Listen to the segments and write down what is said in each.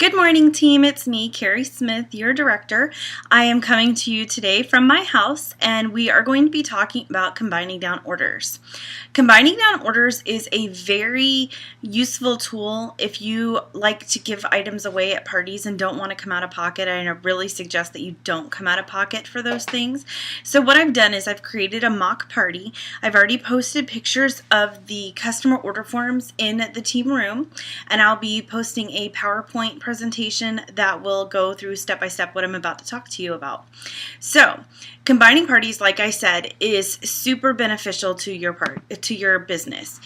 Good morning, team. It's me, Carrie Smith, your director. I am coming to you today from my house, and we are going to be talking about combining down orders. Combining down orders is a very useful tool if you like to give items away at parties and don't want to come out of pocket. I really suggest that you don't come out of pocket for those things. So what I've done is I've created a mock party. I've already posted pictures of the customer order forms in the team room, and I'll be posting a PowerPoint presentation that will go through step by step what I'm about to talk to you about. So combining parties, like I said, is super beneficial to your business.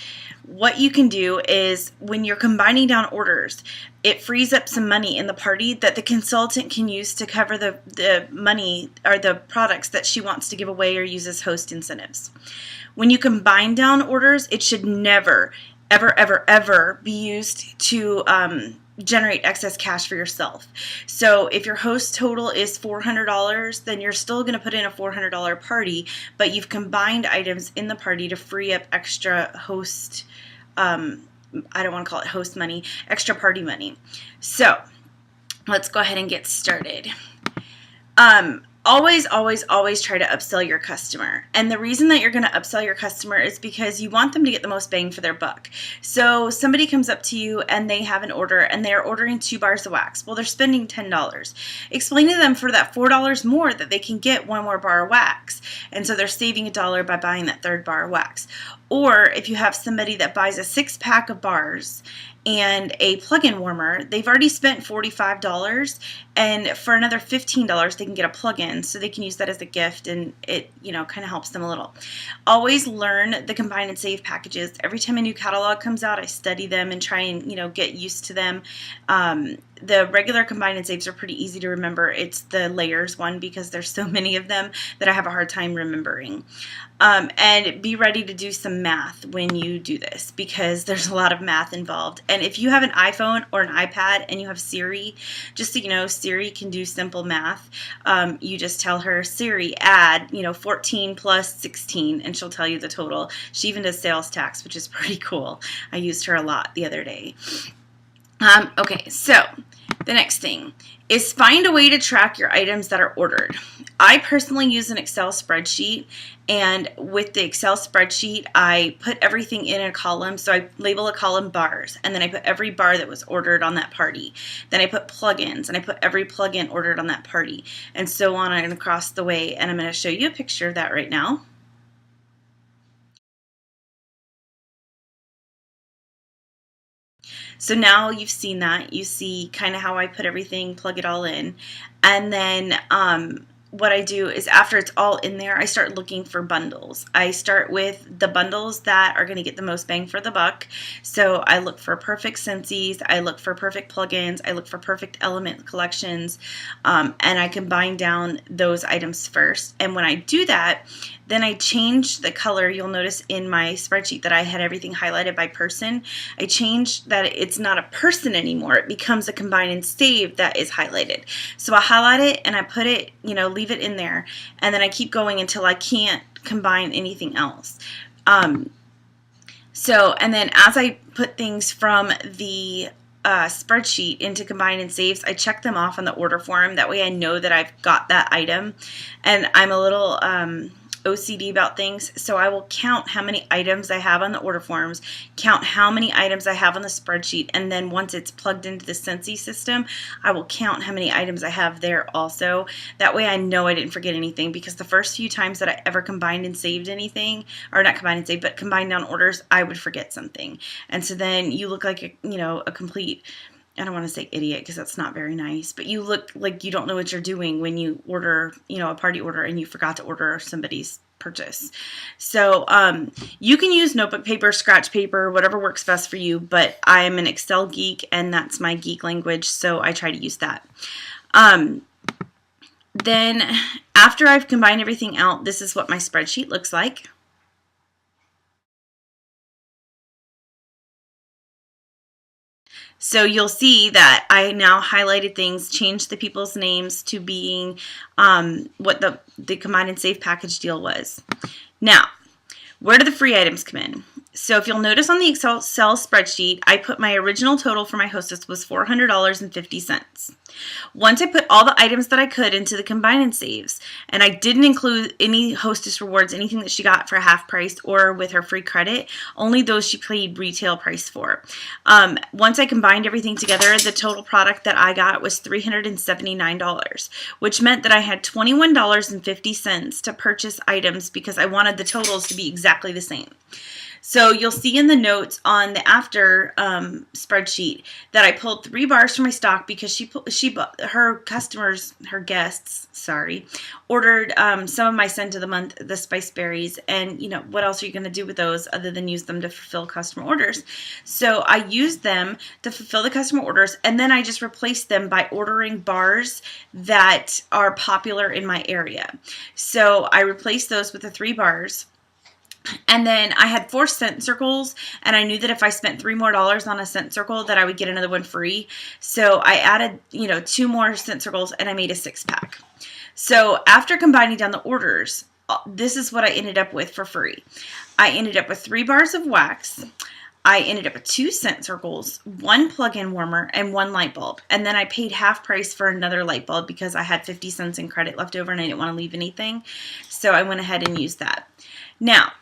What you can do is when you're combining down orders, it frees up some money in the party that the consultant can use to cover the money or the products that she wants to give away or use as host incentives. When you combine down orders, it should never, ever be used to generate excess cash for yourself. So if your host total is $400, then you're still going to put in a $400 party, but you've combined items in the party to free up extra host, I don't want to call it host money, extra party money. So let's go ahead and get started. Always try to upsell your customer. And the reason that you're going to upsell your customer is because you want them to get the most bang for their buck. So somebody comes up to you and they have an order and they're ordering 2 bars of wax. Well, they're spending $10. Explain to them for that $4 more that they can get 1 more bar of wax. And so they're saving $1 by buying that 3rd bar of wax. Or if you have somebody that buys a 6-pack of bars and a plug-in warmer, they've already spent $45, and for another $15 they can get a plug-in, so they can use that as a gift, and it kind of helps them a little. Always learn the combine and save packages. Every time a new catalog comes out, I study them and try and get used to them. The regular combine and saves are pretty easy to remember. It's the layers one because there's so many of them that I have a hard time remembering. And be ready to do some math when you do this because there's a lot of math involved. And if you have an iPhone or an iPad and you have Siri, just so you know, Siri can do simple math. You just tell her, Siri, add 14 plus 16, and she'll tell you the total. She even does sales tax, which is pretty cool. I used her a lot the other day. Okay, so the next thing is find a way to track your items that are ordered. I personally use an Excel spreadsheet, and with the Excel spreadsheet, I put everything in a column. So I label a column bars, and then I put every bar that was ordered on that party. Then I put plugins, and I put every plugin ordered on that party, and so on and across the way. And I'm going to show you a picture of that right now. So now you've seen that. You see kind of how I put everything, plug it all in. And then what I do is after it's all in there, I start looking for bundles. I start with the bundles that are going to get the most bang for the buck. So I look for perfect Scentsies, I look for perfect plugins, I look for perfect element collections, and I combine down those items first. And when I do that, then I change the color. You'll notice in my spreadsheet that I had everything highlighted by person. I changed that it's not a person anymore. It becomes a combine and save that is highlighted. So I highlight it and I put it, leave it in there. And then I keep going until I can't combine anything else. And then as I put things from the spreadsheet into combine and saves, I check them off on the order form. That way I know that I've got that item. And I'm a little OCD about things, so I will count how many items I have on the order forms, count how many items I have on the spreadsheet, and then once it's plugged into the Scentsy system, I will count how many items I have there also. That way I know I didn't forget anything, because the first few times that I ever combined and saved anything, or not combined and saved, but combined down orders, I would forget something. And so then you look like a complete, I don't want to say idiot because that's not very nice, but you look like you don't know what you're doing when you order, a party order and you forgot to order somebody's purchase. So you can use notebook paper, scratch paper, whatever works best for you, but I'm an Excel geek and that's my geek language, so I try to use that. Then after I've combined everything out, this is what my spreadsheet looks like. So you'll see that I now highlighted things, changed the people's names to being what the combine and save package deal was. Now, where do the free items come in? So if you'll notice on the Excel spreadsheet, I put my original total for my Hostess was $400.50. Once I put all the items that I could into the combine and saves, and I didn't include any Hostess rewards, anything that she got for half price or with her free credit, only those she paid retail price for. Once I combined everything together, the total product that I got was $379, which meant that I had $21.50 to purchase items because I wanted the totals to be exactly the same. So you'll see in the notes on the after spreadsheet that I pulled 3 bars from my stock because her guests, ordered some of my scent of the month, the spice berries, and what else are you going to do with those other than use them to fulfill customer orders? So I used them to fulfill the customer orders, and then I just replaced them by ordering bars that are popular in my area. So I replaced those with the 3 bars. And then I had 4 scent circles, and I knew that if I spent $3 more on a scent circle that I would get another one free. So I added, 2 more scent circles, and I made a 6-pack. So after combining down the orders, this is what I ended up with for free. I ended up with 3 bars of wax. I ended up with 2 scent circles, 1 plug-in warmer, and 1 light bulb. And then I paid half price for another light bulb because I had 50 cents in credit left over and I didn't want to leave anything. So I went ahead and used that. Now,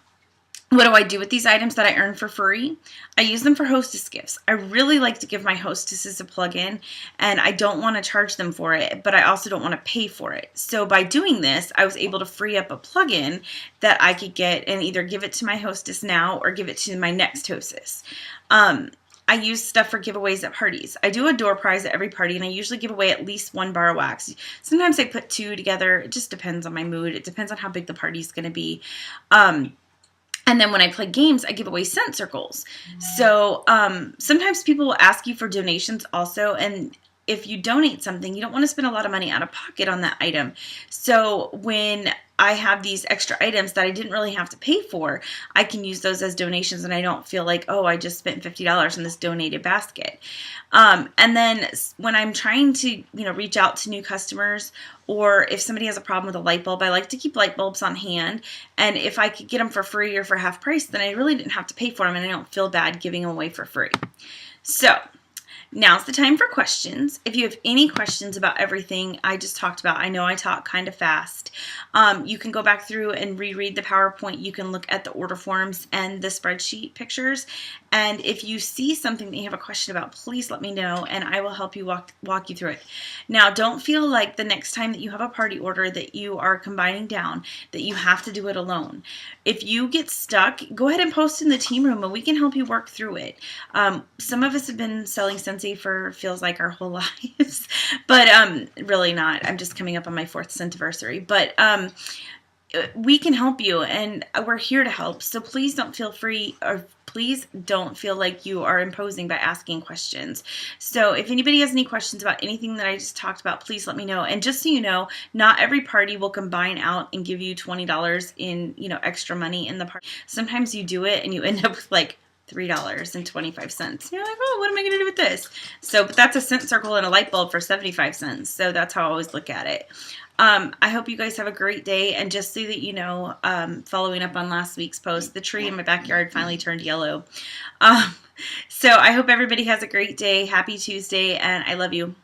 what do I do with these items that I earn for free? I use them for hostess gifts. I really like to give my hostesses a plug-in, and I don't want to charge them for it, but I also don't want to pay for it. So by doing this, I was able to free up a plug-in that I could get and either give it to my hostess now or give it to my next hostess. I use stuff for giveaways at parties. I do a door prize at every party, and I usually give away at least 1 bar of wax. Sometimes I put 2 together. It just depends on my mood. It depends on how big the party's going to be. And then when I play games, I give away scent circles. So sometimes people will ask you for donations also. And if you donate something, you don't want to spend a lot of money out of pocket on that item. So when I have these extra items that I didn't really have to pay for, I can use those as donations, and I don't feel like, oh, I just spent $50 in this donated basket. And then when I'm trying to, reach out to new customers, or if somebody has a problem with a light bulb, I like to keep light bulbs on hand. And if I could get them for free or for half price, then I really didn't have to pay for them, and I don't feel bad giving them away for free. So now's the time for questions. If you have any questions about everything I just talked about, I know I talk kind of fast. You can go back through and reread the PowerPoint. You can look at the order forms and the spreadsheet pictures. And if you see something that you have a question about, please let me know, and I will help you walk you through it. Now, don't feel like the next time that you have a party order that you are combining down, that you have to do it alone. If you get stuck, go ahead and post in the team room, and we can help you work through it. Some of us have been selling Scentsy for feels like our whole lives, but really not. I'm just coming up on my 4th Scentiversary, but we can help you, and we're here to help. So please don't feel like you are imposing by asking questions. So if anybody has any questions about anything that I just talked about, please let me know. And just so you know, not every party will combine out and give you $20 in, extra money in the party. Sometimes you do it and you end up with like $3.25. You're like, oh, what am I going to do with this? So, but that's a scent circle and a light bulb for 75 cents. So that's how I always look at it. I hope you guys have a great day. And just so that you know, following up on last week's post, the tree in my backyard finally turned yellow. So I hope everybody has a great day. Happy Tuesday, and I love you.